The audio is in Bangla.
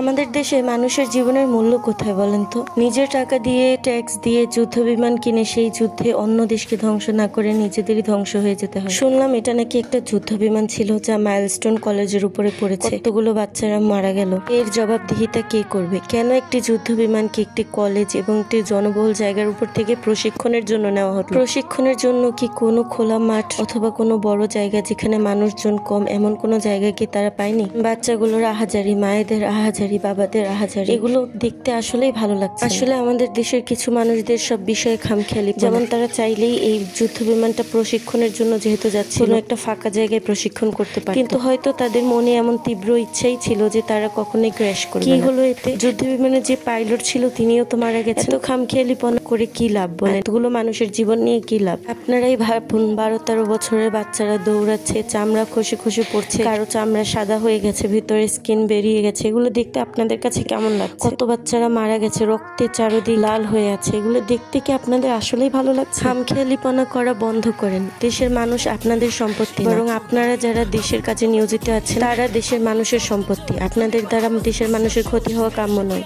আমাদের দেশে মানুষের জীবনের মূল্য কোথায় বলেন তো? নিজের টাকা দিয়ে ট্যাক্স দিয়ে যুদ্ধ বিমান কিনে সেই যুদ্ধে অন্য দেশকে ধ্বংস না করে নিজেদেরই ধ্বংস হয়ে যেতে হয়। শুনলাম এটা নাকি একটা যুদ্ধ বিমান ছিল যা মাইলস্টোন কলেজের উপরে পড়েছে, কতগুলো বাচ্চারা মারা গেল। এর জবাবদিহিতা কে করবে? কেন একটি যুদ্ধ বিমানকে একটি কলেজ এবং একটি জনবহুল জায়গার উপর থেকে প্রশিক্ষণের জন্য নেওয়া হতো? প্রশিক্ষণের জন্য কি কোনো খোলা মাঠ অথবা কোনো বড় জায়গা যেখানে মানুষজন কম এমন কোনো জায়গা কি তারা পায়নি? বাচ্চাগুলোর আহাজারি, মায়েদের আহাজারি, বাবাদের আহাজারি, এগুলো দেখতে আসলেই ভালো লাগছে। আসলে আমাদের দেশের কিছু মানুষদের সব বিষয়ে খামখেয়ালি, যেমন তারা চাইলেই এই যুদ্ধ বিমানটা প্রশিক্ষণের জন্য যেহেতু যাচ্ছে কোনো একটা ফাঁকা জায়গায় প্রশিক্ষণ করতে পারে, কিন্তু হয়তো তাদের মনে এমন তীব্র ইচ্ছাই ছিল যে তারা কখনোই ক্র্যাশ করবে। কি হলো এতে? যুদ্ধ বিমানের যে পাইলট ছিল তিনিও তো মারা গেছে। এত খামখেয়ালিপনা করে কি লাভ বলে? এতগুলো মানুষের জীবন নিয়ে কি লাভ? আপনারাই ভাবুন, 12-13 বছরের বাচ্চারা দৌড়াচ্ছে, চামড়া খসে খসে পড়ছে, কারো চামড়া সাদা হয়ে গেছে, ভিতরে স্কিন বেরিয়ে গেছে। এগুলো দেখতে আপনাদের কাছে কেমন লাগছে? কত বাচ্চারা মারা গেছে, রক্তে চারদিক লাল হয়ে আছে। এগুলো দেখতে কি আপনাদের আসলেই ভালো লাগছে? খামখেয়ালিপনা করা বন্ধ করেন। দেশের মানুষ আপনাদের সম্পত্তি, বরং আপনারা যারা দেশের কাজে নিয়োজিত আছেন তারা দেশের মানুষের সম্পত্তি। আপনাদের দ্বারা দেশের মানুষের ক্ষতি হওয়া কাম্য নয়।